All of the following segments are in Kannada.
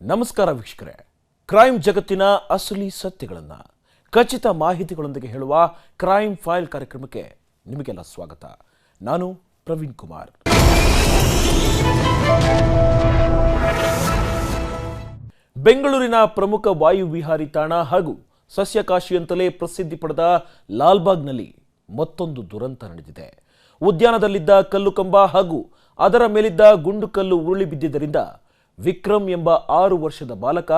ನಮಸ್ಕಾರ ವೀಕ್ಷಕರೇ, ಕ್ರೈಮ್ ಜಗತ್ತಿನ ಅಸಲಿ ಸತ್ಯಗಳನ್ನು ಖಚಿತ ಮಾಹಿತಿಗಳೊಂದಿಗೆ ಹೇಳುವ ಕ್ರೈಮ್ ಫೈಲ್ ಕಾರ್ಯಕ್ರಮಕ್ಕೆ ನಿಮಗೆಲ್ಲ ಸ್ವಾಗತ. ನಾನು ಪ್ರವೀಣ್ ಕುಮಾರ್. ಬೆಂಗಳೂರಿನ ಪ್ರಮುಖ ವಾಯು ವಿಹಾರಿ ತಾಣ ಹಾಗೂ ಸಸ್ಯಕಾಶಿ ಅಂತಲೇ ಪ್ರಸಿದ್ಧಿ ಪಡೆದ ಲಾಲ್ಬಾಗ್ನಲ್ಲಿ ಮತ್ತೊಂದು ದುರಂತ ನಡೆದಿದೆ. ಉದ್ಯಾನದಲ್ಲಿದ್ದ ಕಲ್ಲು ಕಂಬ ಹಾಗೂ ಅದರ ಮೇಲಿದ್ದ ಗುಂಡು ಕಲ್ಲು ಉರುಳಿ ಬಿದ್ದಿದ್ದರಿಂದ ವಿಕ್ರಮ್ ಎಂಬ 6 ವರ್ಷದ ಬಾಲಕ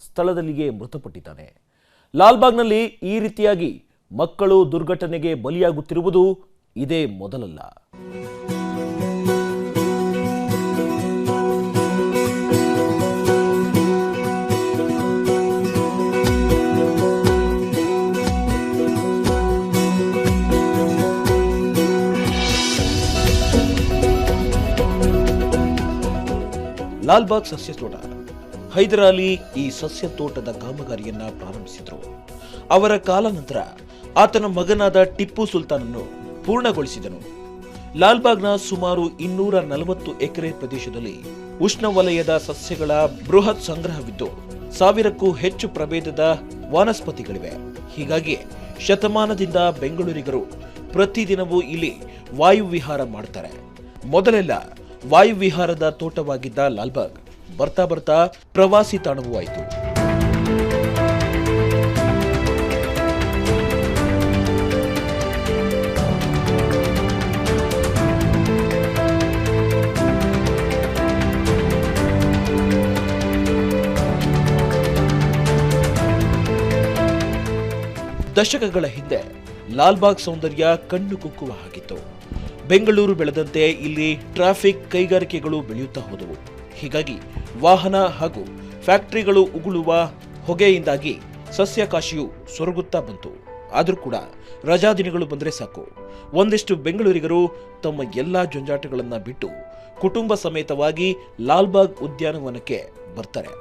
ಸ್ಥಳದಲ್ಲಿಯೇ ಮೃತಪಟ್ಟಿದ್ದಾನೆ. ಲಾಲ್ಬಾಗ್ನಲ್ಲಿ ಈ ರೀತಿಯಾಗಿ ಮಕ್ಕಳು ದುರ್ಘಟನೆಗೆ ಬಲಿಯಾಗುತ್ತಿರುವುದು ಇದೇ ಮೊದಲಲ್ಲ. ಲಾಲ್ಬಾಗ್ ಸಸ್ಯ ತೋಟ. ಹೈದರ್ ಅಲಿ ಈ ಸಸ್ಯ ತೋಟದ ಕಾಮಗಾರಿಯನ್ನ ಪ್ರಾರಂಭಿಸಿದರು. ಅವರ ಕಾಲಾನಂತರ ಆತನ ಮಗನಾದ ಟಿಪ್ಪು ಸುಲ್ತಾನನ್ನು ಪೂರ್ಣಗೊಳಿಸಿದನು. ಲಾಲ್ಬಾಗ್ನ ಸುಮಾರು 240 ಎಕರೆ ಪ್ರದೇಶದಲ್ಲಿ ಉಷ್ಣವಲಯದ ಸಸ್ಯಗಳ ಬೃಹತ್ ಸಂಗ್ರಹವಿದ್ದು 1000ಕ್ಕೂ ಹೆಚ್ಚು ಪ್ರಭೇದದ ವನಸ್ಪತಿಗಳಿವೆ. ಹೀಗಾಗಿ ಶತಮಾನದಿಂದ ಬೆಂಗಳೂರಿಗರು ಪ್ರತಿದಿನವೂ ಇಲ್ಲಿ ವಾಯುವಿಹಾರ ಮಾಡ್ತಾರೆ. ಮೊದಲೆಲ್ಲ ವಾಯುವಿಹಾರದ ತೋಟವಾಗಿದ್ದ ಲಾಲ್ಬಾಗ್ ಬರ್ತಾ ಬರ್ತಾ ಪ್ರವಾಸಿ ತಾಣವೂ ಆಯಿತು. ದಶಕಗಳ ಹಿಂದೆ ಲಾಲ್ಬಾಗ್ ಸೌಂದರ್ಯ ಕಣ್ಣು ಕುಕ್ಕುವ ಹಾಗಿತ್ತು. ಬೆಂಗಳೂರು ಬೆಳೆದಂತೆ ಇಲ್ಲಿ ಟ್ರಾಫಿಕ್ ಕೈಗಾರಿಕೆಗಳು ಬೆಳೆಯುತ್ತಾ ಹೋದವು. ಹೀಗಾಗಿ ವಾಹನ ಹಾಗೂ ಫ್ಯಾಕ್ಟರಿಗಳು ಉಗುಳುವ ಹೊಗೆಯಿಂದಾಗಿ ಸಸ್ಯಕಾಶಿಯು ಸೊರಗುತ್ತಾ ಬಂತು. ಆದರೂ ಕೂಡ ರಜಾದಿನಗಳು ಬಂದರೆ ಸಾಕು, ಒಂದಿಷ್ಟು ಬೆಂಗಳೂರಿಗರು ತಮ್ಮ ಎಲ್ಲಾ ಜಂಜಾಟಗಳನ್ನ ಬಿಟ್ಟು ಕುಟುಂಬ ಸಮೇತವಾಗಿ ಲಾಲ್ಬಾಗ್ ಉದ್ಯಾನವನಕ್ಕೆ ಬರ್ತಾರೆ.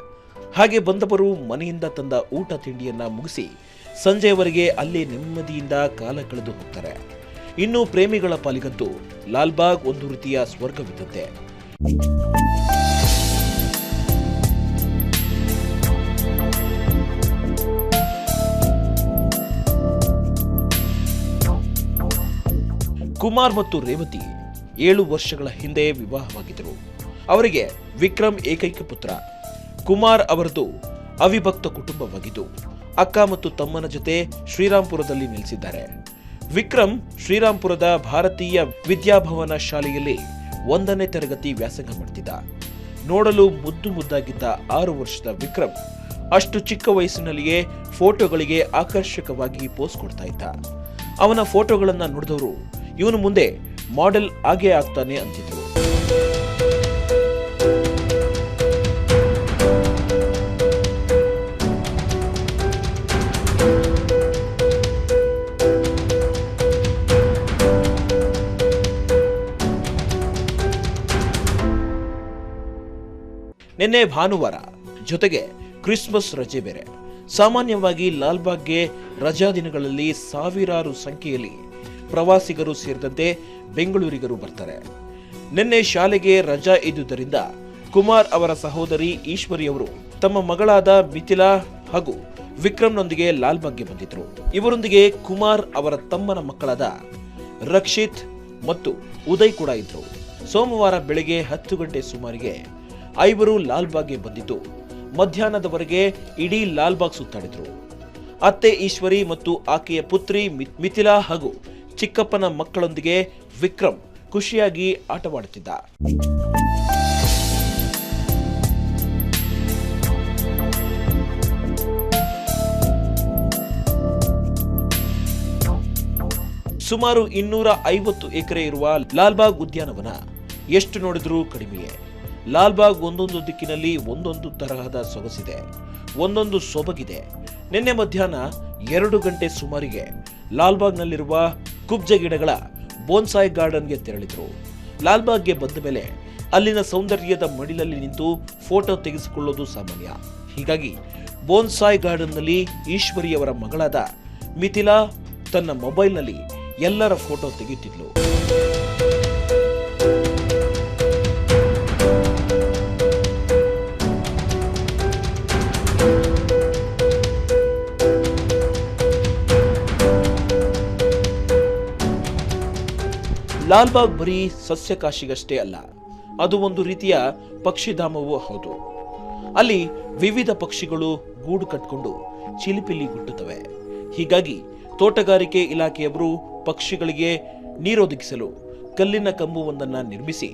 ಹಾಗೆ ಬಂದವರು ಮನೆಯಿಂದ ತಂದ ಊಟ ತಿಂಡಿಯನ್ನ ಮುಗಿಸಿ ಸಂಜೆಯವರೆಗೆ ಅಲ್ಲೇ ನೆಮ್ಮದಿಯಿಂದ ಕಾಲ ಕಳೆದು ಹೋಗ್ತಾರೆ. ಇನ್ನು ಪ್ರೇಮಿಗಳ ಪಾಲಿಗಂತೂ ಲಾಲ್ಬಾಗ್ ಒಂದು ರೀತಿಯ ಸ್ವರ್ಗವಿದ್ದಂತೆ. ಕುಮಾರ್ ಮತ್ತು ರೇವತಿ 7 ವರ್ಷಗಳ ಹಿಂದೆ ವಿವಾಹವಾಗಿದ್ದರು. ಅವರಿಗೆ ವಿಕ್ರಮ್ ಏಕೈಕ ಪುತ್ರ. ಕುಮಾರ್ ಅವರದು ಅವಿಭಕ್ತ ಕುಟುಂಬವಾಗಿದ್ದು ಅಕ್ಕ ಮತ್ತು ತಮ್ಮನ ಜೊತೆ ಶ್ರೀರಾಂಪುರದಲ್ಲಿ ನೆಲೆಸಿದ್ದಾರೆ. ವಿಕ್ರಮ್ ಶ್ರೀರಾಂಪುರದ ಭಾರತೀಯ ವಿದ್ಯಾಭವನ ಶಾಲೆಯಲ್ಲಿ 1ನೇ ತರಗತಿ ವ್ಯಾಸಂಗ ಮಾಡ್ತಿದ್ದ. ನೋಡಲು ಮುದ್ದಾಗಿದ್ದ 6 ವರ್ಷದ ವಿಕ್ರಮ್ ಅಷ್ಟು ಚಿಕ್ಕ ವಯಸ್ಸಿನಲ್ಲಿಯೇ ಫೋಟೋಗಳಿಗೆ ಆಕರ್ಷಕವಾಗಿ ಪೋಸ್ ಕೊಡ್ತಾ ಇದ್ದ. ಅವನ ಫೋಟೋಗಳನ್ನ ನೋಡಿದವರು ಇವನು ಮುಂದೆ ಮಾಡೆಲ್ ಆಗೇ ಆಗ್ತಾನೆ ಅಂತಿದ್ರು. ನಿನ್ನೆ ಭಾನುವಾರ, ಜೊತೆಗೆ ಕ್ರಿಸ್ಮಸ್ ರಜೆ ಬೇರೆ. ಸಾಮಾನ್ಯವಾಗಿ ಲಾಲ್ಬಾಗ್ಗೆ ರಜಾ ದಿನಗಳಲ್ಲಿ ಸಾವಿರಾರು ಸಂಖ್ಯೆಯಲ್ಲಿ ಪ್ರವಾಸಿಗರು ಸೇರಿದಂತೆ ಬೆಂಗಳೂರಿಗರು ಬರ್ತಾರೆ. ನಿನ್ನೆ ಶಾಲೆಗೆ ರಜಾ ಇದ್ದುದರಿಂದ ಕುಮಾರ್ ಅವರ ಸಹೋದರಿ ಈಶ್ವರಿ ಅವರು ತಮ್ಮ ಮಗಳಾದ ಮಿಥಿಲಾ ಹಾಗೂ ವಿಕ್ರಮ್ನೊಂದಿಗೆ ಲಾಲ್ಬಾಗ್ಗೆ ಬಂದಿದ್ರು. ಇವರೊಂದಿಗೆ ಕುಮಾರ್ ಅವರ ತಮ್ಮನ ಮಕ್ಕಳಾದ ರಕ್ಷಿತ್ ಮತ್ತು ಉದಯ್ ಕೂಡ ಇದ್ರು. ಸೋಮವಾರ ಬೆಳಗ್ಗೆ 10 ಗಂಟೆ ಸುಮಾರಿಗೆ ಐವರು ಲಾಲ್ಬಾಗ್ಗೆ ಬಂದಿದ್ದು ಮಧ್ಯಾಹ್ನದವರೆಗೆ ಇಡೀ ಲಾಲ್ಬಾಗ್ ಸುತ್ತಾಡಿದ್ರು. ಅತ್ತೆ ಈಶ್ವರಿ ಮತ್ತು ಆಕೆಯ ಪುತ್ರಿ ಮಿಥಿಲಾ ಹಾಗೂ ಚಿಕ್ಕಪ್ಪನ ಮಕ್ಕಳೊಂದಿಗೆ ವಿಕ್ರಮ್ ಖುಷಿಯಾಗಿ ಆಟವಾಡುತ್ತಿದ್ದ. ಸುಮಾರು 250 ಎಕರೆ ಇರುವ ಲಾಲ್ಬಾಗ್ ಉದ್ಯಾನವನ ಎಷ್ಟು ನೋಡಿದ್ರೂ ಕಡಿಮೆಯೇ. ಲಾಲ್ಬಾಗ್ ಒಂದೊಂದು ದಿಕ್ಕಿನಲ್ಲಿ ಒಂದೊಂದು ತರಹದ ಸೊಗಸಿದೆ, ಒಂದೊಂದು ಸೊಬಗಿದೆ. ನಿನ್ನೆ ಮಧ್ಯಾಹ್ನ 2 ಗಂಟೆ ಸುಮಾರಿಗೆ ಲಾಲ್ಬಾಗ್ನಲ್ಲಿರುವ ಕುಬ್ಜ ಗಿಡಗಳ ಬೋನ್ಸಾಯ್ ಗಾರ್ಡನ್ಗೆ ತೆರಳಿದ್ರು. ಲಾಲ್ಬಾಗ್ಗೆ ಬಂದ ಮೇಲೆ ಅಲ್ಲಿನ ಸೌಂದರ್ಯದ ಮಡಿಲಲ್ಲಿ ನಿಂತು ಫೋಟೋ ತೆಗೆಸಿಕೊಳ್ಳೋದು ಸಾಮಾನ್ಯ. ಹೀಗಾಗಿ ಬೋನ್ಸಾಯ್ ಗಾರ್ಡನ್ನಲ್ಲಿ ಈಶ್ವರಿಯವರ ಮಗಳಾದ ಮಿಥಿಲಾ ತನ್ನ ಮೊಬೈಲ್ನಲ್ಲಿ ಎಲ್ಲರ ಫೋಟೋ ತೆಗೆಯುತ್ತಿದ್ಲು. ಲಾಲ್ಬಾಗ್ ಬರೀ ಸಸ್ಯಕಾಶಿಗಷ್ಟೇ ಅಲ್ಲ, ಅದು ಒಂದು ರೀತಿಯ ಪಕ್ಷಿಧಾಮವೂ ಹೌದು. ಅಲ್ಲಿ ವಿವಿಧ ಪಕ್ಷಿಗಳು ಗೂಡು ಕಟ್ಕೊಂಡು ಚಿಲಿಪಿಲಿ ಗುಟ್ಟುತ್ತವೆ. ಹೀಗಾಗಿ ತೋಟಗಾರಿಕೆ ಇಲಾಖೆಯವರು ಪಕ್ಷಿಗಳಿಗೆ ನೀರೊದಗಿಸಲು ಕಲ್ಲಿನ ಕಂಬವೊಂದನ್ನು ನಿರ್ಮಿಸಿ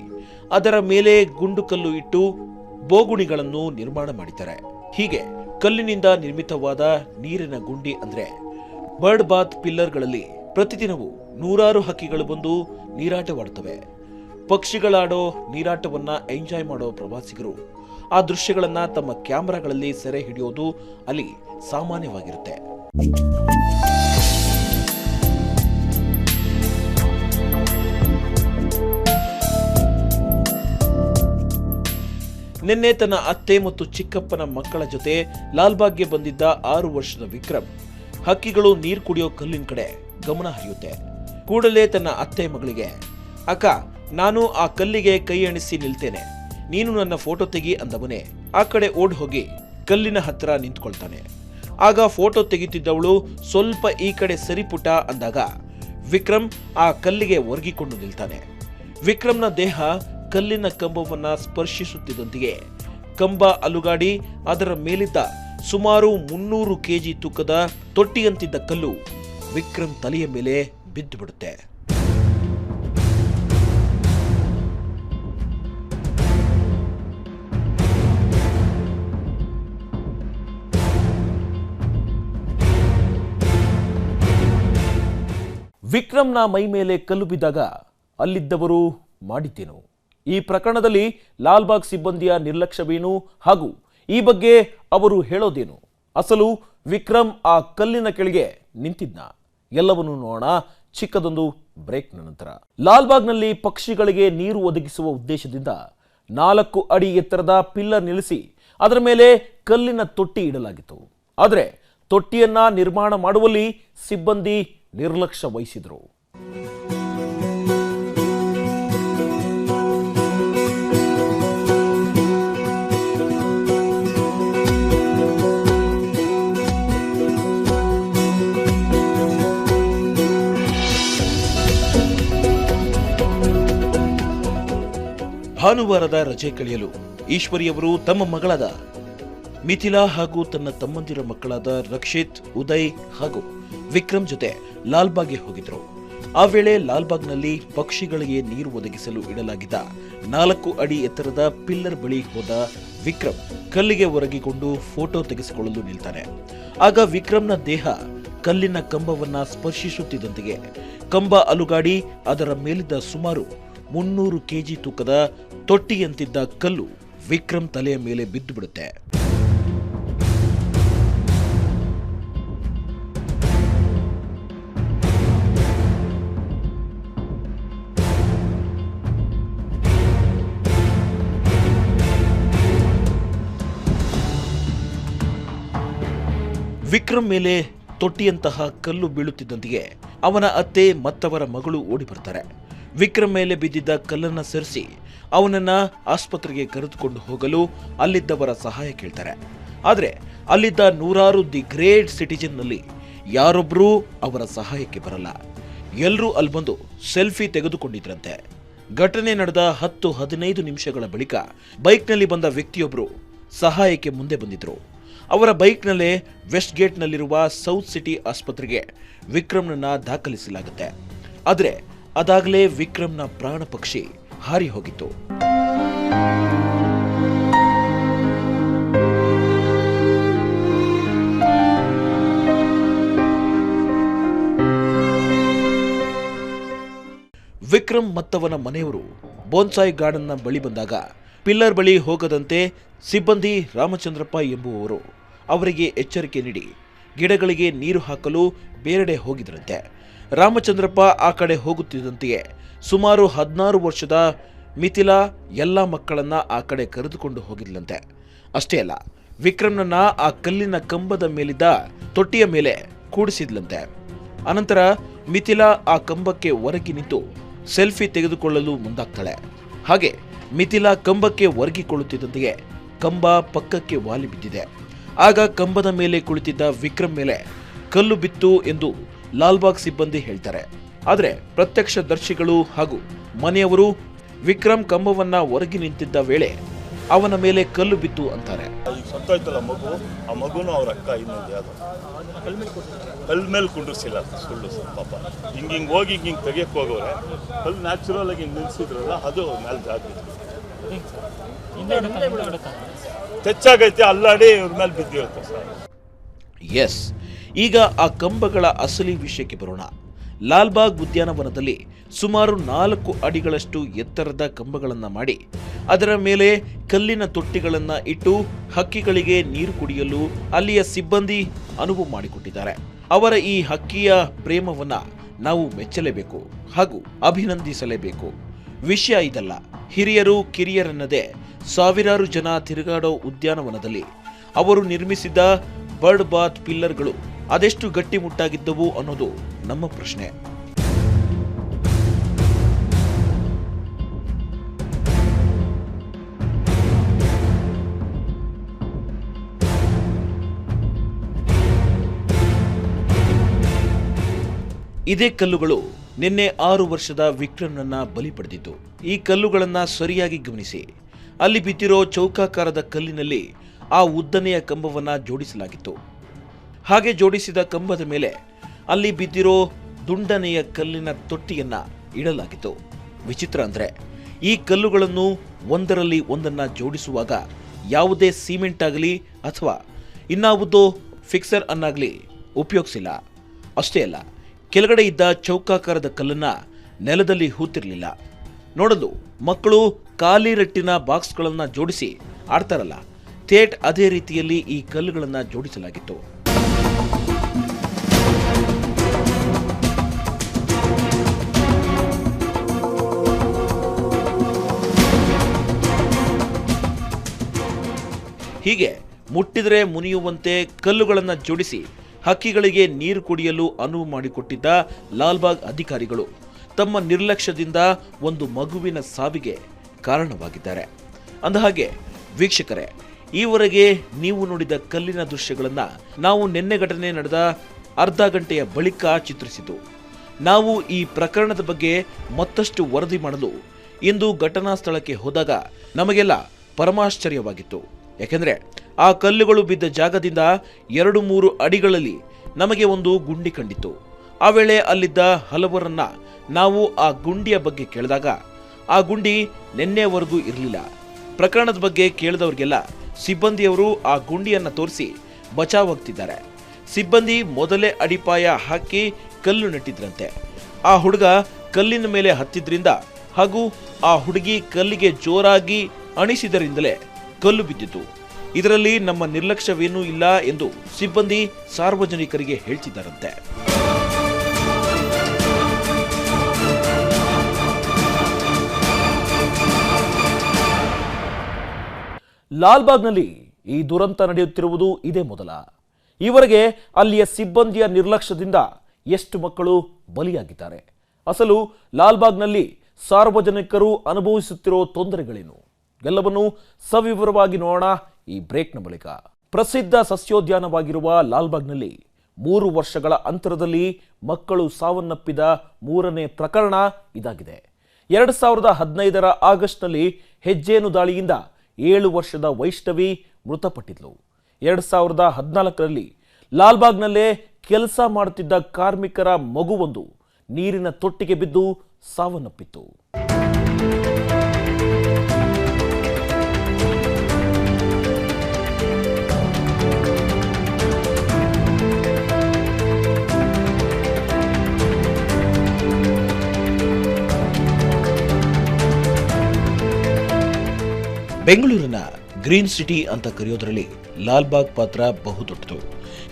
ಅದರ ಮೇಲೆ ಗುಂಡು ಕಲ್ಲು ಇಟ್ಟು ಬೋಗುಣಿಗಳನ್ನು ನಿರ್ಮಾಣ ಮಾಡಿದ್ದಾರೆ. ಹೀಗೆ ಕಲ್ಲಿನಿಂದ ನಿರ್ಮಿತವಾದ ನೀರಿನ ಗುಂಡಿ ಅಂದ್ರೆ ಬರ್ಡ್ ಬಾತ್ ಪಿಲ್ಲರ್ಗಳಲ್ಲಿ ಪ್ರತಿದಿನವೂ ನೂರಾರು ಹಕ್ಕಿಗಳು ಬಂದು ನೀರಾಟವಾಡುತ್ತವೆ. ಪಕ್ಷಿಗಳಾಡೋ ನೀರಾಟವನ್ನ ಎಂಜಾಯ್ ಮಾಡೋ ಪ್ರವಾಸಿಗರು ಆ ದೃಶ್ಯಗಳನ್ನ ತಮ್ಮ ಕ್ಯಾಮೆರಾಗಳಲ್ಲಿ ಸೆರೆ ಹಿಡಿಯೋದು ಅಲ್ಲಿ ಸಾಮಾನ್ಯವಾಗಿರುತ್ತೆ. ನಿನ್ನೆ ತನ್ನ ಅತ್ತೆ ಮತ್ತು ಚಿಕ್ಕಪ್ಪನ ಮಕ್ಕಳ ಜೊತೆ ಲಾಲ್ಬಾಗ್ಗೆ ಬಂದಿದ್ದ 6 ವರ್ಷದ ವಿಕ್ರಮ್ ಹಕ್ಕಿಗಳು ನೀರು ಕುಡಿಯೋ ಕಲ್ಲಿನ ಕಡೆ ಗಮನ ಹರಿಯುತ್ತೆ. ಕೂಡಲೇ ತನ್ನ ಅತ್ತೆ ಮಗಳಿಗೆ, ಅಕ್ಕ, ನಾನು ಆ ಕಲ್ಲಿಗೆ ಕೈ ಎಣಿಸಿ ನಿಲ್ತೇನೆ, ನೀನು ನನ್ನ ಫೋಟೋ ತೆಗಿ ಅಂದವನೇ ಆ ಕಡೆ ಓಡ್ ಹೋಗಿ ಕಲ್ಲಿನ ಹತ್ರ ನಿಂತ್ಕೊಳ್ತಾನೆ. ಆಗ ಫೋಟೋ ತೆಗಿತಿದ್ದವಳು ಸ್ವಲ್ಪ ಈ ಕಡೆ ಸರಿಪುಟ ಅಂದಾಗ ವಿಕ್ರಮ್ ಆ ಕಲ್ಲಿಗೆ ಒರಗಿಕೊಂಡು ನಿಲ್ತಾನೆ. ವಿಕ್ರಮ್ನ ದೇಹ ಕಲ್ಲಿನ ಕಂಬವನ್ನ ಸ್ಪರ್ಶಿಸುತ್ತಿದ್ದಂತೆಯೇ ಕಂಬ ಅಲುಗಾಡಿ ಅದರ ಮೇಲಿದ್ದ ಸುಮಾರು 300 ಕೆಜಿ ತೂಕದ ತೊಟ್ಟಿಯಂತಿದ್ದ ಕಲ್ಲು ವಿಕ್ರಮ್ ತಲೆಯ ಮೇಲೆ ಬಿದ್ದು ಬಿಡುತ್ತೆ. ವಿಕ್ರಮ್ನ ಮೈ ಮೇಲೆ ಕಲ್ಲು ಬಿದ್ದಾಗ ಅಲ್ಲಿದ್ದವರು ಮಾಡಿದ್ದೇನು? ಈ ಪ್ರಕರಣದಲ್ಲಿ ಲಾಲ್ಬಾಗ್ ಸಿಬ್ಬಂದಿಯ ನಿರ್ಲಕ್ಷ್ಯವೇನು ಹಾಗೂ ಈ ಬಗ್ಗೆ ಅವರು ಹೇಳೋದೇನು? ಅಸಲು ವಿಕ್ರಮ್ ಆ ಕಲ್ಲಿನ ಕೆಳಗೆ ನಿಂತಿದ್ನ? ಎಲ್ಲವನ್ನೂ ನೋಡೋಣ ಚಿಕ್ಕದೊಂದು ಬ್ರೇಕ್ನ ನಂತರ. ಲಾಲ್ಬಾಗ್ನಲ್ಲಿ ಪಕ್ಷಿಗಳಿಗೆ ನೀರು ಒದಗಿಸುವ ಉದ್ದೇಶದಿಂದ 4 ಅಡಿ ಎತ್ತರದ ಪಿಲ್ಲರ್ ನಿಲ್ಲಿಸಿ ಅದರ ಮೇಲೆ ಕಲ್ಲಿನ ತೊಟ್ಟಿ ಇಡಲಾಗಿತ್ತು. ಆದರೆ ತೊಟ್ಟಿಯನ್ನ ನಿರ್ಮಾಣ ಮಾಡುವಲ್ಲಿ ಸಿಬ್ಬಂದಿ ನಿರ್ಲಕ್ಷ್ಯ ವಹಿಸಿದರು. ಭಾನುವಾರದ ರಜೆ ಕಳೆಯಲು ಈಶ್ವರಿಯವರು ತಮ್ಮ ಮಗಳಾದ ಮಿಥಿಲಾ ಹಾಗೂ ತನ್ನ ತಮ್ಮಂದಿರ ಮಕ್ಕಳಾದ ರಕ್ಷಿತ್, ಉದಯ್ ಹಾಗೂ ವಿಕ್ರಮ್ ಜೊತೆ ಲಾಲ್ಬಾಗ್ಗೆ ಹೋಗಿದ್ರು. ಆ ವೇಳೆ ಲಾಲ್ಬಾಗ್ನಲ್ಲಿ ಪಕ್ಷಿಗಳಿಗೆ ನೀರು ಒದಗಿಸಲು ಇಡಲಾಗಿದ್ದ 4 ಅಡಿ ಎತ್ತರದ ಪಿಲ್ಲರ್ ಬಳಿ ಹೋದ ವಿಕ್ರಮ್ ಕಲ್ಲಿಗೆ ಒರಗಿಕೊಂಡು ಫೋಟೋ ತೆಗೆಸಿಕೊಳ್ಳಲು ನಿಲ್ತಾನೆ. ಆಗ ವಿಕ್ರಮ್ನ ದೇಹ ಕಲ್ಲಿನ ಕಂಬವನ್ನ ಸ್ಪರ್ಶಿಸುತ್ತಿದ್ದಂತೆಯೇ ಕಂಬ ಅಲುಗಾಡಿ ಅದರ ಮೇಲಿದ್ದ ಸುಮಾರು 300 ಕೆಜಿ ತೂಕದ ತೊಟ್ಟಿಯಂತಿದ್ದ ಕಲ್ಲು ವಿಕ್ರಮ್ ತಲೆಯ ಮೇಲೆ ಬಿದ್ದು ಬಿಡುತ್ತೆ. ವಿಕ್ರಮ್ ಮೇಲೆ ತೊಟ್ಟಿಯಂತಹ ಕಲ್ಲು ಬೀಳುತ್ತಿದ್ದಂತೆಯೇ ಅವನ ಅತ್ತೆ ಮತ್ತವರ ಮಗಳು ಓಡಿ ಬರ್ತಾರೆ. ವಿಕ್ರಮ್ ಮೇಲೆ ಬಿದ್ದಿದ್ದ ಕಲ್ಲನ್ನ ಸರಿಸಿ ಅವನನ್ನ ಆಸ್ಪತ್ರೆಗೆ ಕರೆದುಕೊಂಡು ಹೋಗಲು ಅಲ್ಲಿದ್ದವರ ಸಹಾಯ ಕೇಳ್ತಾರೆ. ಆದರೆ ಅಲ್ಲಿದ್ದ ನೂರಾರು ದಿ ಗ್ರೇಟ್ ಸಿಟಿಜನ್ನಲ್ಲಿ ಯಾರೊಬ್ಬರೂ ಅವರ ಸಹಾಯಕ್ಕೆ ಬರಲ್ಲ. ಎಲ್ಲರೂ ಅಲ್ಲಿ ಬಂದು ಸೆಲ್ಫಿ ತೆಗೆದುಕೊಂಡಿದ್ರಂತೆ. ಘಟನೆ ನಡೆದ 10-15 ನಿಮಿಷಗಳ ಬಳಿಕ ಬೈಕ್ನಲ್ಲಿ ಬಂದ ವ್ಯಕ್ತಿಯೊಬ್ಬರು ಸಹಾಯಕ್ಕೆ ಮುಂದೆ ಬಂದಿದ್ರು. ಅವರ ಬೈಕ್ನಲ್ಲೇ ವೆಸ್ಟ್ ಗೇಟ್ನಲ್ಲಿರುವ ಸೌತ್ ಸಿಟಿ ಆಸ್ಪತ್ರೆಗೆ ವಿಕ್ರಮ್ನನ್ನ ದಾಖಲಿಸಲಾಗುತ್ತೆ. ಆದರೆ ಅದಾಗಲೇ ವಿಕ್ರಮ್ನ ಪ್ರಾಣ ಪಕ್ಷಿ ಹಾರಿ ಹೋಗಿತ್ತು. ವಿಕ್ರಮ್ ಮತ್ತವನ ಮನೆಯವರು ಬೋನ್ಸಾಯಿ ಗಾರ್ಡನ್ನ ಬಳಿ ಬಂದಾಗ ಪಿಲ್ಲರ್ ಬಳಿ ಹೋಗದಂತೆ ಸಿಬ್ಬಂದಿ ರಾಮಚಂದ್ರಪ್ಪ ಎಂಬುವವರು ಅವರಿಗೆ ಎಚ್ಚರಿಕೆ ನೀಡಿ ಗಿಡಗಳಿಗೆ ನೀರು ಹಾಕಲು ಬೇರೆಡೆ ಹೋಗಿದ್ರಂತೆ. ರಾಮಚಂದ್ರಪ್ಪ ಆ ಕಡೆ ಹೋಗುತ್ತಿದ್ದಂತೆಯೇ ಸುಮಾರು 16 ವರ್ಷದ ಮಿಥಿಲಾ ಎಲ್ಲ ಮಕ್ಕಳನ್ನ ಆ ಕಡೆ ಕರೆದುಕೊಂಡು ಹೋಗಿದ್ಲಂತೆ. ಅಷ್ಟೇ ಅಲ್ಲ, ವಿಕ್ರಮ್ನನ್ನ ಆ ಕಲ್ಲಿನ ಕಂಬದ ಮೇಲಿದ್ದ ತೊಟ್ಟಿಯ ಮೇಲೆ ಕೂಡಿಸಿದ್ಲಂತೆ. ಅನಂತರ ಮಿಥಿಲಾ ಆ ಕಂಬಕ್ಕೆ ಒರಗಿ ನಿಂತು ಸೆಲ್ಫಿ ತೆಗೆದುಕೊಳ್ಳಲು ಮುಂದಾಗ್ತಾಳೆ. ಹಾಗೆ ಮಿಥಿಲಾ ಕಂಬಕ್ಕೆ ಒರಗಿಕೊಳ್ಳುತ್ತಿದ್ದಂತೆಯೇ ಕಂಬ ಪಕ್ಕಕ್ಕೆ ವಾಲಿ ಬಿದ್ದಿದೆ. ಆಗ ಕಂಬದ ಮೇಲೆ ಕುಳಿತಿದ್ದ ವಿಕ್ರಮ್ ಮೇಲೆ ಕಲ್ಲು ಬಿತ್ತು ಎಂದು ಲಾಲ್ಬಾಗ್ ಸಿಬ್ಬಂದಿ ಹೇಳ್ತಾರೆ. ಆದರೆ ಪ್ರತ್ಯಕ್ಷದರ್ಶಿಗಳು ಹಾಗೂ ಮನೆಯವರು ವಿಕ್ರಮ್ ಕಂಬವನ್ನ ಹೊರಗೆ ನಿಂತಿದ್ದ ವೇಳೆ ಅವನ ಮೇಲೆ ಕಲ್ಲು ಬಿತ್ತು ಅಂತಾರೆ. ಈಗ ಸತ್ತೋಯ್ತಲ್ಲ ಮಗು, ಆ ಮಗುನು ಅವ್ರ ಅಕ್ಕ ಇನ್ನೊಂದು ಯಾವುದು ಕಲ್ ಮೇಲೆ ಕುಂಡ್ರಿಸಿಲ್ಲ, ಸುಳ್ಳು ಪಾಪ. ಹಿಂಗೆ ಹೋಗಿ ಹಿಂಗೆ ತೆಗಿಯಕ್ಕೆ ಹೋಗೋರೆ, ಕಲ್ಲು ನ್ಯಾಚುರಲ್ ಆಗಿ ಹಿಂಗೆ ನಿಲ್ಸಿದ್ರಲ್ಲ, ಅದು ಮೇಲೆ ಜಾಗ್ಬಿತ್ತು, ತೆಚ್ಚಾಗೈತೆ, ಅಲ್ಲಾಡಿ ಇವ್ರ ಮೇಲೆ ಬಿದ್ದಿರುತ್ತೆ ಸರ್. ಎಸ್, ಈಗ ಆ ಕಂಬಗಳ ಅಸಲಿ ವಿಷಯಕ್ಕೆ ಬರೋಣ. ಲಾಲ್ಬಾಗ್ ಉದ್ಯಾನವನದಲ್ಲಿ ಸುಮಾರು 4 ಅಡಿಗಳಷ್ಟು ಎತ್ತರದ ಕಂಬಗಳನ್ನು ಮಾಡಿ ಅದರ ಮೇಲೆ ಕಲ್ಲಿನ ತೊಟ್ಟಿಗಳನ್ನು ಇಟ್ಟು ಹಕ್ಕಿಗಳಿಗೆ ನೀರು ಕುಡಿಯಲು ಅಲ್ಲಿಯ ಸಿಬ್ಬಂದಿ ಅನುವು ಮಾಡಿಕೊಟ್ಟಿದ್ದಾರೆ. ಅವರ ಈ ಹಕ್ಕಿಯ ಪ್ರೇಮವನ್ನ ನಾವು ಮೆಚ್ಚಲೇಬೇಕು ಹಾಗೂ ಅಭಿನಂದಿಸಲೇಬೇಕು. ವಿಷಯ ಇದಲ್ಲ, ಹಿರಿಯರು ಕಿರಿಯರನ್ನದೇ ಸಾವಿರಾರು ಜನ ತಿರುಗಾಡೋ ಉದ್ಯಾನವನದಲ್ಲಿ ಅವರು ನಿರ್ಮಿಸಿದ ಬರ್ಡ್ ಬಾತ್ ಪಿಲ್ಲರ್ಗಳು ಅದೆಷ್ಟು ಗಟ್ಟಿಮುಟ್ಟಾಗಿದ್ದವು ಅನ್ನೋದು ನಮ್ಮ ಪ್ರಶ್ನೆ. ಇದೇ ಕಲ್ಲುಗಳು ನಿನ್ನೆ 6 ವರ್ಷದ ವಿಕ್ರಮ್ನನ್ನ ಬಲಿ ಪಡೆದಿತ್ತು. ಈ ಕಲ್ಲುಗಳನ್ನ ಸರಿಯಾಗಿ ಗಮನಿಸಿ. ಅಲ್ಲಿ ಬಿದ್ದಿರೋ ಚೌಕಾಕಾರದ ಕಲ್ಲಿನಲ್ಲಿ ಆ ಉದ್ದನೆಯ ಕಂಬವನ್ನ ಜೋಡಿಸಲಾಗಿತ್ತು. ಹಾಗೆ ಜೋಡಿಸಿದ ಕಂಬದ ಮೇಲೆ ಅಲ್ಲಿ ಬಿದ್ದಿರೋ ದುಂಡನೆಯ ಕಲ್ಲಿನ ತೊಟ್ಟಿಯನ್ನ ಇಡಲಾಗಿತ್ತು. ವಿಚಿತ್ರ ಅಂದ್ರೆ ಈ ಕಲ್ಲುಗಳನ್ನು ಒಂದರಲ್ಲಿ ಒಂದನ್ನ ಜೋಡಿಸುವಾಗ ಯಾವುದೇ ಸಿಮೆಂಟ್ ಆಗಲಿ ಅಥವಾ ಇನ್ನಾವುದೋ ಫಿಕ್ಸರ್ ಅನ್ನಾಗಲಿ ಉಪಯೋಗಿಸಿಲ್ಲ. ಅಷ್ಟೇ ಅಲ್ಲ, ಕೆಳಗಡೆ ಇದ್ದ ಚೌಕಾಕಾರದ ಕಲ್ಲನ್ನ ನೆಲದಲ್ಲಿ ಹೂತಿರಲಿಲ್ಲ. ನೋಡಲು ಮಕ್ಕಳು ಖಾಲಿ ರಟ್ಟಿನ ಬಾಕ್ಸ್ಗಳನ್ನ ಜೋಡಿಸಿ ಆಡ್ತಾರಲ್ಲ, ಥೇಟ್ ಅದೇ ರೀತಿಯಲ್ಲಿ ಈ ಕಲ್ಲುಗಳನ್ನ ಜೋಡಿಸಲಾಗಿತ್ತು. ಹೀಗೆ ಮುಟ್ಟಿದರೆ ಮುನಿಯುವಂತೆ ಕಲ್ಲುಗಳನ್ನು ಜೋಡಿಸಿ ಹಕ್ಕಿಗಳಿಗೆ ನೀರು ಕುಡಿಯಲು ಅನುವು ಮಾಡಿಕೊಟ್ಟಿದ್ದ ಲಾಲ್ಬಾಗ್ ಅಧಿಕಾರಿಗಳು ತಮ್ಮ ನಿರ್ಲಕ್ಷ್ಯದಿಂದ ಒಂದು ಮಗುವಿನ ಸಾವಿಗೆ ಕಾರಣವಾಗಿದ್ದಾರೆ. ಅಂದಹಾಗೆ ವೀಕ್ಷಕರೇ, ಈವರೆಗೆ ನೀವು ನೋಡಿದ ಕಲ್ಲಿನ ದೃಶ್ಯಗಳನ್ನು ನಾವು ನಿನ್ನೆ ಘಟನೆ ನಡೆದ ಅರ್ಧ ಗಂಟೆಯ ಬಳಿಕ ಚಿತ್ರಿಸಿತು. ನಾವು ಈ ಪ್ರಕರಣದ ಬಗ್ಗೆ ಮತ್ತಷ್ಟು ವರದಿ ಮಾಡಲು ಇಂದು ಘಟನಾ ಸ್ಥಳಕ್ಕೆ ಹೋದಾಗ ನಮಗೆಲ್ಲ ಪರಮಾಶ್ಚರ್ಯವಾಗಿತ್ತು. ಯಾಕೆಂದ್ರೆ ಆ ಕಲ್ಲುಗಳು ಬಿದ್ದ ಜಾಗದಿಂದ 2-3 ಅಡಿಗಳಲ್ಲಿ ನಮಗೆ ಒಂದು ಗುಂಡಿ ಕಂಡಿತು. ಆ ವೇಳೆ ಅಲ್ಲಿದ್ದ ಹಲವರನ್ನ ನಾವು ಆ ಗುಂಡಿಯ ಬಗ್ಗೆ ಕೇಳಿದಾಗ ಆ ಗುಂಡಿ ನಿನ್ನೆವರೆಗೂ ಇರಲಿಲ್ಲ. ಪ್ರಕರಣದ ಬಗ್ಗೆ ಕೇಳಿದವರಿಗೆಲ್ಲ ಸಿಬ್ಬಂದಿಯವರು ಆ ಗುಂಡಿಯನ್ನ ತೋರಿಸಿ ಬಚಾವಾಗ್ತಿದ್ದಾರೆ. ಸಿಬ್ಬಂದಿ ಮೊದಲೇ ಅಡಿಪಾಯ ಹಾಕಿ ಕಲ್ಲು ನೆಟ್ಟಿದ್ರಂತೆ. ಆ ಹುಡುಗ ಕಲ್ಲಿನ ಮೇಲೆ ಹತ್ತಿದ್ರಿಂದ ಹಾಗೂ ಆ ಹುಡುಗಿ ಕಲ್ಲಿಗೆ ಜೋರಾಗಿ ಅಣಿಸಿದರಿಂದಲೇ ಕಲ್ಲು ಬಿದ್ದಿತು. ಇದರಲ್ಲಿ ನಮ್ಮ ನಿರ್ಲಕ್ಷ್ಯವೇನೂ ಇಲ್ಲ ಎಂದು ಸಿಬ್ಬಂದಿ ಸಾರ್ವಜನಿಕರಿಗೆ ಹೇಳ್ತಿದ್ದಾರಂತೆ. ಲಾಲ್ಬಾಗ್ನಲ್ಲಿ ಈ ದುರಂತ ನಡೆಯುತ್ತಿರುವುದು ಇದೇ ಮೊದಲ. ಈವರೆಗೆ ಅಲ್ಲಿಯ ಸಿಬ್ಬಂದಿಯ ನಿರ್ಲಕ್ಷ್ಯದಿಂದ ಎಷ್ಟು ಮಕ್ಕಳು ಬಲಿಯಾಗಿದ್ದಾರೆ? ಅಸಲು ಲಾಲ್ಬಾಗ್ನಲ್ಲಿ ಸಾರ್ವಜನಿಕರು ಅನುಭವಿಸುತ್ತಿರೋ ತೊಂದರೆಗಳೇನು? ಎಲ್ಲವನ್ನೂ ಸವಿವರವಾಗಿ ನೋಡೋಣ ಈ ಬ್ರೇಕ್ನ ಬಳಿಕ. ಪ್ರಸಿದ್ಧ ಸಸ್ಯೋದ್ಯಾನವಾಗಿರುವ ಲಾಲ್ಬಾಗ್ನಲ್ಲಿ 3 ವರ್ಷಗಳ ಅಂತರದಲ್ಲಿ ಮಕ್ಕಳು ಸಾವನ್ನಪ್ಪಿದ 3ನೇ ಪ್ರಕರಣ ಇದಾಗಿದೆ. 2015ರ ಆಗಸ್ಟ್ನಲ್ಲಿ ಹೆಜ್ಜೇನು ದಾಳಿಯಿಂದ 7 ವರ್ಷದ ವೈಷ್ಣವಿ ಮೃತಪಟ್ಟಿದ್ಲು. 2014ರಲ್ಲಿ ಲಾಲ್ಬಾಗ್ನಲ್ಲೇ ಕೆಲಸ ಮಾಡುತ್ತಿದ್ದ ಕಾರ್ಮಿಕರ ಮಗುವೊಂದು ನೀರಿನ ತೊಟ್ಟಿಗೆ ಬಿದ್ದು ಸಾವನ್ನಪ್ಪಿತ್ತು. ಬೆಂಗಳೂರಿನ ಗ್ರೀನ್ ಸಿಟಿ ಅಂತ ಕರೆಯೋದ್ರಲ್ಲಿ ಲಾಲ್ಬಾಗ್ ಪಾತ್ರ ಬಹುದೊಡ್ಡದು.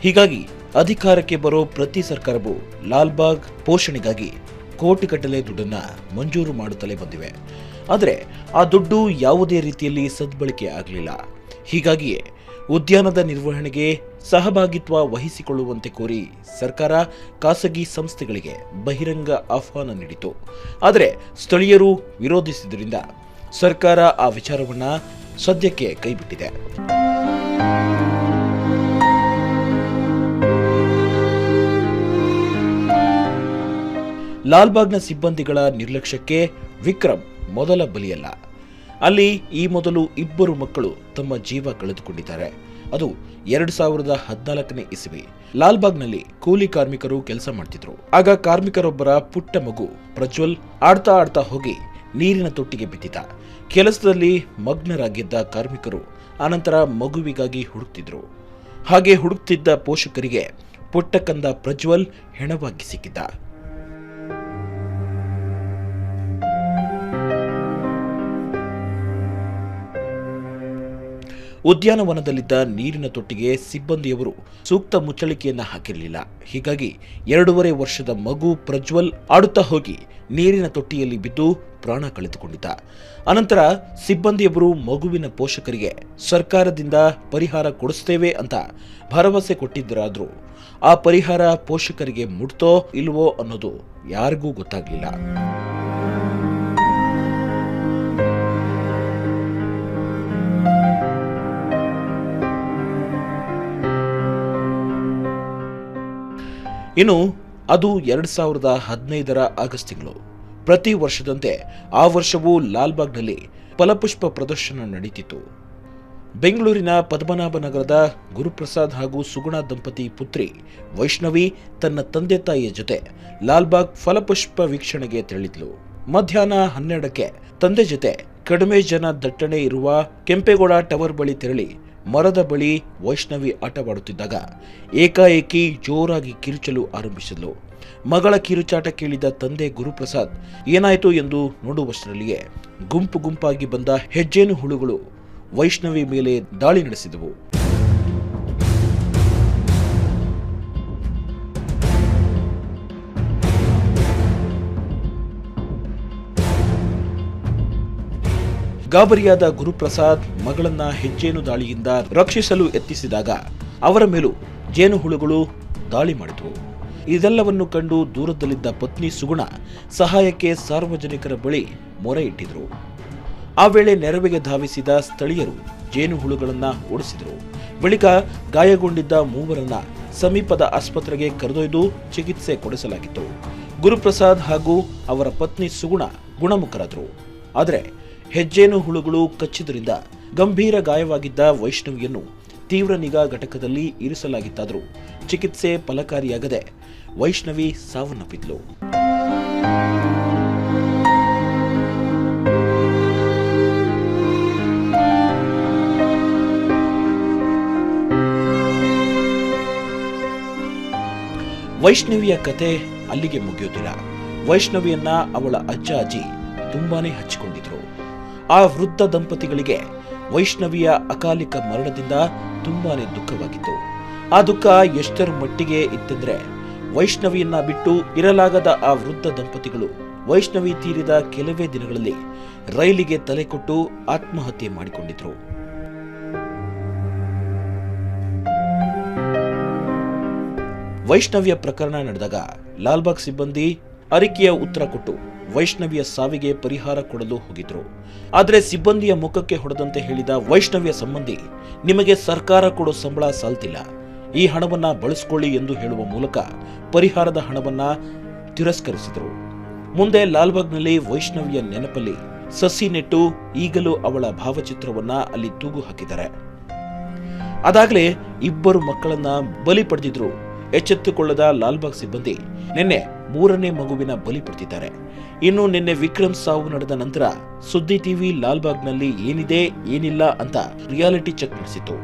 ಹೀಗಾಗಿ ಅಧಿಕಾರಕ್ಕೆ ಬರೋ ಪ್ರತಿ ಸರ್ಕಾರವು ಲಾಲ್ಬಾಗ್ ಪೋಷಣೆಗಾಗಿ ಕೋಟಿಗಟ್ಟಲೆ ದುಡ್ಡನ್ನ ಮಂಜೂರು ಮಾಡುತ್ತಲೇ ಬಂದಿವೆ. ಆದರೆ ಆ ದುಡ್ಡು ಯಾವುದೇ ರೀತಿಯಲ್ಲಿ ಸದ್ಬಳಕೆ ಆಗಲಿಲ್ಲ. ಹೀಗಾಗಿಯೇ ಉದ್ಯಾನದ ನಿರ್ವಹಣೆಗೆ ಸಹಭಾಗಿತ್ವ ವಹಿಸಿಕೊಳ್ಳುವಂತೆ ಕೋರಿ ಸರ್ಕಾರ ಖಾಸಗಿ ಸಂಸ್ಥೆಗಳಿಗೆ ಬಹಿರಂಗ ಆಹ್ವಾನ ನೀಡಿತು. ಆದರೆ ಸ್ಥಳೀಯರು ವಿರೋಧಿಸಿದ್ದರಿಂದ ಸರ್ಕಾರ ಆ ವಿಚಾರವನ್ನ ಸದ್ಯಕ್ಕೆ ಕೈಬಿಟ್ಟಿದೆ. ಲಾಲ್ಬಾಗ್ನ ಸಿಬ್ಬಂದಿಗಳ ನಿರ್ಲಕ್ಷ್ಯಕ್ಕೆ ವಿಕ್ರಮ್ ಮೊದಲ ಬಲಿಯಲ್ಲ. ಅಲ್ಲಿ ಈ ಮೊದಲು ಇಬ್ಬರು ಮಕ್ಕಳು ತಮ್ಮ ಜೀವ ಕಳೆದುಕೊಂಡಿದ್ದಾರೆ. ಅದು 2014ನೇ ಇಸವಿ. ಲಾಲ್ಬಾಗ್ನಲ್ಲಿ ಕೂಲಿ ಕಾರ್ಮಿಕರು ಕೆಲಸ ಮಾಡ್ತಿದ್ರು. ಆಗ ಕಾರ್ಮಿಕರೊಬ್ಬರ ಪುಟ್ಟ ಮಗು ಪ್ರಜ್ವಲ್ ಆಡ್ತಾ ಹೋಗಿ ನೀರಿನ ತೊಟ್ಟಿಗೆ ಬಿದ್ದಿದ್ದ. ಕೆಲಸದಲ್ಲಿ ಮಗ್ನರಾಗಿದ್ದ ಕಾರ್ಮಿಕರು ಆನಂತರ ಮಗುವಿಗಾಗಿ ಹುಡುಕ್ತಿದ್ರು. ಹಾಗೆ ಹುಡುಕ್ತಿದ್ದ ಪೋಷಕರಿಗೆ ಪುಟ್ಟ ಕಂದ ಪ್ರಜ್ವಲ್ ಹೆಣವಾಗಿ ಸಿಕ್ಕಿದ್ದ. ಉದ್ಯಾನವನದಲ್ಲಿದ್ದ ನೀರಿನ ತೊಟ್ಟಿಗೆ ಸಿಬ್ಬಂದಿಯವರು ಸೂಕ್ತ ಮುಚ್ಚಳಿಕೆಯನ್ನ ಹಾಕಿರಲಿಲ್ಲ. ಹೀಗಾಗಿ 2.5 ವರ್ಷದ ಮಗು ಪ್ರಜ್ವಲ್ ಆಡುತ್ತಾ ಹೋಗಿ ನೀರಿನ ತೊಟ್ಟಿಯಲ್ಲಿ ಬಿದ್ದು ಪ್ರಾಣ ಕಳೆದುಕೊಂಡಿದ್ದ. ಅನಂತರ ಸಿಬ್ಬಂದಿಯವರು ಮಗುವಿನ ಪೋಷಕರಿಗೆ ಸರ್ಕಾರದಿಂದ ಪರಿಹಾರ ಕೊಡಿಸ್ತೇವೆ ಅಂತ ಭರವಸೆ ಕೊಟ್ಟಿದ್ದರಾದ್ರೂ ಆ ಪರಿಹಾರ ಪೋಷಕರಿಗೆ ಮುಟ್ತೋ ಇಲ್ವೋ ಅನ್ನೋದು ಯಾರಿಗೂ ಗೊತ್ತಾಗ್ಲಿಲ್ಲ. ಇನ್ನು ಅದು 2015ರ ಆಗಸ್ಟ್ ತಿಂಗಳು. ಪ್ರತಿ ವರ್ಷದಂತೆ ಆ ವರ್ಷವೂ ಲಾಲ್ಬಾಗ್ನಲ್ಲಿ ಫಲಪುಷ್ಪ ಪ್ರದರ್ಶನ ನಡೀತಿತ್ತು. ಬೆಂಗಳೂರಿನ ಪದ್ಮನಾಭನಗರದ ಗುರುಪ್ರಸಾದ್ ಹಾಗೂ ಸುಗುಣ ದಂಪತಿ ಪುತ್ರಿ ವೈಷ್ಣವಿ ತನ್ನ ತಂದೆ ತಾಯಿಯ ಜೊತೆ ಲಾಲ್ಬಾಗ್ ಫಲಪುಷ್ಪ ವೀಕ್ಷಣೆಗೆ ತೆರಳಿದ್ಲು. ಮಧ್ಯಾಹ್ನ 12ಕ್ಕೆ ತಂದೆ ಜೊತೆ ಕಡಿಮೆ ಜನ ದಟ್ಟಣೆ ಇರುವ ಕೆಂಪೇಗೌಡ ಟವರ್ ಬಳಿ ತೆರಳಿ ಮರದ ಬಳಿ ವೈಷ್ಣವಿ ಆಟವಾಡುತ್ತಿದ್ದಾಗ ಏಕಾಏಕಿ ಜೋರಾಗಿ ಕಿರುಚಲು ಆರಂಭಿಸಿದ್ಲು. ಮಗಳ ಕಿರುಚಾಟ ಕೇಳಿದ ತಂದೆ ಗುರುಪ್ರಸಾದ್ ಏನಾಯಿತು ಎಂದು ನೋಡುವಷ್ಟರಲ್ಲಿಯೇ ಗುಂಪಾಗಿ ಬಂದ ಹೆಜ್ಜೇನು ಹುಳುಗಳು ವೈಷ್ಣವಿ ಮೇಲೆ ದಾಳಿ ನಡೆಸಿದವು. ಗಾಬರಿಯಾದ ಗುರುಪ್ರಸಾದ್ ಮಗಳನ್ನ ಹೆಜ್ಜೇನು ದಾಳಿಯಿಂದ ರಕ್ಷಿಸಲು ಯತ್ನಿಸಿದಾಗ ಅವರ ಮೇಲೂ ಜೇನುಹುಳುಗಳು ದಾಳಿ ಮಾಡಿದವು. ಇದೆಲ್ಲವನ್ನು ಕಂಡು ದೂರದಲ್ಲಿದ್ದ ಪತ್ನಿ ಸುಗುಣ ಸಹಾಯಕ್ಕೆ ಸಾರ್ವಜನಿಕರ ಬಳಿ ಮೊರೆ ಇಟ್ಟಿದ್ರು. ಆ ವೇಳೆ ನೆರವಿಗೆ ಧಾವಿಸಿದ ಸ್ಥಳೀಯರು ಜೇನುಹುಳುಗಳನ್ನ ಓಡಿಸಿದರು. ಬಳಿಕ ಗಾಯಗೊಂಡಿದ್ದ ಮೂವರನ್ನ ಸಮೀಪದ ಆಸ್ಪತ್ರೆಗೆ ಕರೆದೊಯ್ದು ಚಿಕಿತ್ಸೆ ಕೊಡಿಸಲಾಗಿತ್ತು. ಗುರುಪ್ರಸಾದ್ ಹಾಗೂ ಅವರ ಪತ್ನಿ ಸುಗುಣ ಗುಣಮುಖರಾದರು. ಆದರೆ ಹೆಜ್ಜೇನು ಹುಳುಗಳು ಕಚ್ಚಿದ್ರಿಂದ ಗಂಭೀರ ಗಾಯವಾಗಿದ್ದ ವೈಷ್ಣವಿಯನ್ನು ತೀವ್ರ ನಿಗಾ ಘಟಕದಲ್ಲಿ ಇರಿಸಲಾಗಿತ್ತಾದರೂ ಚಿಕಿತ್ಸೆ ಫಲಕಾರಿಯಾಗದೆ ವೈಷ್ಣವಿ ಸಾವನ್ನಪ್ಪಿದ್ಲು. ವೈಷ್ಣವಿಯ ಕತೆ ಅಲ್ಲಿಗೆ ಮುಗಿಯುತ್ತಿಲ್ಲ. ವೈಷ್ಣವಿಯನ್ನ ಅವಳ ಅಜ್ಜ ಅಜ್ಜಿ ತುಂಬಾನೇ ಹಚ್ಚಿಕೊಂಡಿದ್ರು. ಆ ವೃದ್ಧ ದಂಪತಿಗಳಿಗೆ ವೈಷ್ಣವಿಯ ಅಕಾಲಿಕ ಮರಣದಿಂದ ತುಂಬಾನೇ ದುಃಖವಾಗಿತ್ತು. ಆ ದುಃಖ ಎಷ್ಟರ ಮಟ್ಟಿಗೆ ಇತ್ತೆಂದ್ರೆ ವೈಷ್ಣವಿಯನ್ನ ಬಿಟ್ಟು ಇರಲಾಗದ ಆ ವೃದ್ಧ ದಂಪತಿಗಳು ವೈಷ್ಣವಿ ತೀರಿದ ಕೆಲವೇ ದಿನಗಳಲ್ಲಿ ರೈಲಿಗೆ ತಲೆ ಕೊಟ್ಟು ಆತ್ಮಹತ್ಯೆ ಮಾಡಿಕೊಂಡಿದ್ರು. ವೈಷ್ಣವಿಯ ಪ್ರಕರಣ ನಡೆದಾಗ ಲಾಲ್ಬಾಗ್ ಸಿಬ್ಬಂದಿ ಅರಿಕೆಯ ಉತ್ತರ ಕೊಟ್ಟು ವೈಷ್ಣವಿಯ ಸಾವಿಗೆ ಪರಿಹಾರ ಕೊಡಲು ಹೋಗಿದ್ರು. ಆದರೆ ಸಿಬ್ಬಂದಿಯ ಮುಖಕ್ಕೆ ಹೊಡೆದಂತೆ ಹೇಳಿದ ವೈಷ್ಣವಿಯ ಸಂಬಂಧಿ, ನಿಮಗೆ ಸರ್ಕಾರ ಕೊಡೋ ಸಂಬಳ ಸಾಲ್ತಿಲ್ಲ, ಈ ಹಣವನ್ನ ಬಳಸಿಕೊಳ್ಳಿ ಎಂದು ಹೇಳುವ ಮೂಲಕ ಪರಿಹಾರದ ಹಣವನ್ನ ತಿರಸ್ಕರಿಸಿದರು. ಮುಂದೆ ಲಾಲ್ಬಾಗ್ನಲ್ಲಿ ವೈಷ್ಣವಿಯ ನೆನಪಲ್ಲಿ ಸಸಿ ನೆಟ್ಟು ಈಗಲೂ ಅವಳ ಭಾವಚಿತ್ರವನ್ನ ಅಲ್ಲಿ ತೂಗು ಹಾಕಿದ್ದಾರೆ. ಅದಾಗಲೇ ಇಬ್ಬರು ಮಕ್ಕಳನ್ನ ಬಲಿ ಪಡೆದಿದ್ರು. ಎಚ್ಚೆತ್ತುಕೊಳ್ಳದ ಲಾಲ್ಬಾಗ್ ಸಿಬ್ಬಂದಿ ನಿನ್ನೆ 3ನೇ ಮಗುವಿನ ಬಲಿ ಪಡೆದಿದ್ದಾರೆ. ಇನ್ನು ನಿನ್ನೆ ವಿಕ್ರಮ್ ಸಾವು ನಡೆದ ನಂತರ ಸುದ್ದಿ ಟಿವಿ ಲಾಲ್ಬಾಗ್ನಲ್ಲಿ ಏನಿದೆ ಏನಿಲ್ಲ ಅಂತ ರಿಯಾಲಿಟಿ ಚೆಕ್ ನಡೆಸಿತು.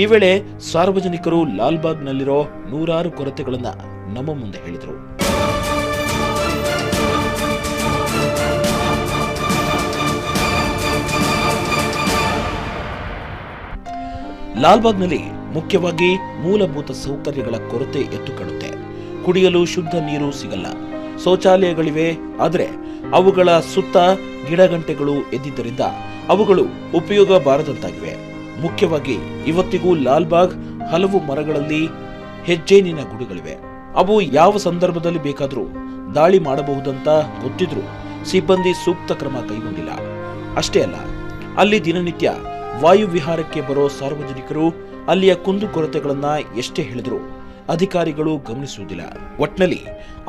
ಈ ವೇಳೆ ಸಾರ್ವಜನಿಕರು ಲಾಲ್ಬಾಗ್ನಲ್ಲಿರೋ 100 ಕೊರತೆಗಳನ್ನ ನಮ್ಮ ಮುಂದೆ ಹೇಳಿದರು. ಲಾಲ್ಬಾಗ್ನಲ್ಲಿ ಮುಖ್ಯವಾಗಿ ಮೂಲಭೂತ ಸೌಕರ್ಯಗಳ ಕೊರತೆ ಎದ್ದು ಕಾಣುತ್ತೆ. ಕುಡಿಯಲು ಶುದ್ಧ ನೀರು ಸಿಗಲ್ಲ, ಶೌಚಾಲಯಗಳಿವೆ, ಆದರೆ ಅವುಗಳ ಸುತ್ತ ಗಿಡಗಂಟೆಗಳು ಎದ್ದಿದ್ದರಿಂದ ಅವುಗಳು ಉಪಯೋಗ ಬಾರದಂತಾಗಿವೆ. ಮುಖ್ಯವಾಗಿ ಇವತ್ತಿಗೂ ಲಾಲ್ಬಾಗ್ ಹಲವು ಮರಗಳಲ್ಲಿ ಹೆಜ್ಜೇನಿನ ಗುಡಿಗಳಿವೆ. ಅವು ಯಾವ ಸಂದರ್ಭದಲ್ಲಿ ಬೇಕಾದರೂ ದಾಳಿ ಮಾಡಬಹುದಂತ ಗೊತ್ತಿದ್ರೂ ಸಿಬ್ಬಂದಿ ಸೂಕ್ತ ಕ್ರಮ ಕೈಗೊಂಡಿಲ್ಲ. ಅಷ್ಟೇ ಅಲ್ಲ, ಅಲ್ಲಿ ದಿನನಿತ್ಯ ವಾಯು ವಿಹಾರಕ್ಕೆ ಬರೋ ಸಾರ್ವಜನಿಕರು ಅಲ್ಲಿಯ ಕುಂದುಕೊರತೆಗಳನ್ನ ಎಷ್ಟೇ ಹೇಳಿದ್ರು ಅಧಿಕಾರಿಗಳು ಗಮನಿಸುವುದಿಲ್ಲ. ಒಟ್ನಲ್ಲಿ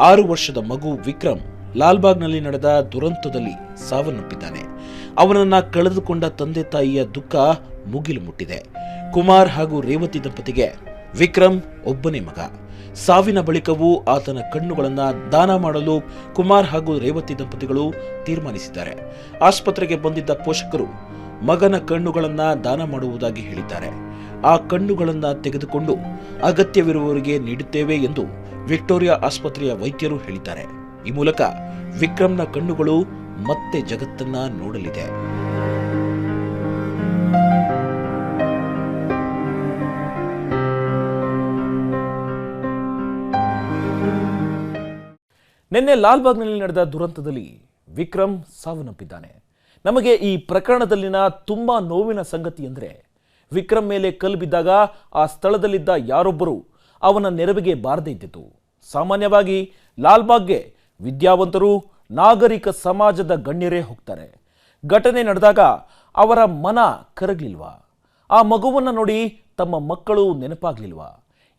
6 ವರ್ಷದ ಮಗು ವಿಕ್ರಮ್ ಲಾಲ್ಬಾಗ್ನಲ್ಲಿ ನಡೆದ ದುರಂತದಲ್ಲಿ ಸಾವನ್ನಪ್ಪಿದ್ದಾನೆ. ಅವನನ್ನ ಕಳೆದುಕೊಂಡ ತಂದೆ ತಾಯಿಯ ದುಃಖ ಮುಗಿಲು ಮುಟ್ಟಿದೆ. ಕುಮಾರ್ ಹಾಗೂ ರೇವತಿ ದಂಪತಿಗೆ ವಿಕ್ರಮ್ ಒಬ್ಬನೇ ಮಗ. ಸಾವಿನ ಬಳಿಕವೂ ಆತನ ಕಣ್ಣುಗಳನ್ನ ದಾನ ಮಾಡಲು ಕುಮಾರ್ ಹಾಗೂ ರೇವತಿ ದಂಪತಿಗಳು ತೀರ್ಮಾನಿಸಿದ್ದಾರೆ. ಆಸ್ಪತ್ರೆಗೆ ಬಂದಿದ್ದ ಪೋಷಕರು ಮಗನ ಕಣ್ಣುಗಳನ್ನ ದಾನ ಮಾಡುವುದಾಗಿ ಹೇಳಿದ್ದಾರೆ. ಆ ಕಣ್ಣುಗಳನ್ನ ತೆಗೆದುಕೊಂಡು ಅಗತ್ಯವಿರುವವರಿಗೆ ನೀಡುತ್ತೇವೆ ಎಂದು ವಿಕ್ಟೋರಿಯಾ ಆಸ್ಪತ್ರೆಯ ವೈದ್ಯರು ಹೇಳಿದ್ದಾರೆ. ಈ ಮೂಲಕ ವಿಕ್ರಮ್ನ ಕಣ್ಣುಗಳು ಮತ್ತೆ ಜಗತ್ತನ್ನ ನೋಡಲಿದೆ. ನಿನ್ನೆ ಲಾಲ್ಬಾಗ್ನಲ್ಲಿ ನಡೆದ ದುರಂತದಲ್ಲಿ ವಿಕ್ರಮ್ ಸಾವನ್ನಪ್ಪಿದ್ದಾನೆ. ನಮಗೆ ಈ ಪ್ರಕರಣದಲ್ಲಿನ ತುಂಬಾ ನೋವಿನ ಸಂಗತಿ ಅಂದರೆ ವಿಕ್ರಮ್ ಮೇಲೆ ಕಲ್ಲು ಬಿದ್ದಾಗ ಆ ಸ್ಥಳದಲ್ಲಿದ್ದ ಯಾರೊಬ್ಬರು ಅವನ ನೆರವಿಗೆ ಬಾರದೇ ಇದ್ದಿತು. ಸಾಮಾನ್ಯವಾಗಿ ಲಾಲ್ಬಾಗ್ಗೆ ವಿದ್ಯಾವಂತರು, ನಾಗರಿಕ ಸಮಾಜದ ಗಣ್ಯರೇ ಹೋಗ್ತಾರೆ. ಘಟನೆ ನಡೆದಾಗ ಅವರ ಮನ ಕರಗಲಿಲ್ವಾ? ಆ ಮಗುವನ್ನು ನೋಡಿ ತಮ್ಮ ಮಕ್ಕಳು ನೆನಪಾಗ್ಲಿಲ್ವಾ?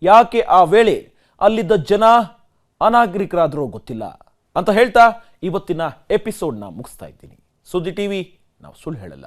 ಯಾಕೆ ಆ ವೇಳೆ ಅಲ್ಲಿದ್ದ ಜನ ಅನಾಗರಿಕರಾದರೂ ಗೊತ್ತಿಲ್ಲ ಅಂತ ಹೇಳ್ತಾ ಇವತ್ತಿನ ಎಪಿಸೋಡ್ನ ಮುಗಿಸ್ತಾ ಇದ್ದೀನಿ. ಸುದ್ದಿ ಟಿವಿ, ನಾವು ಸುಳ್ಳು ಹೇಳಲ್ಲ.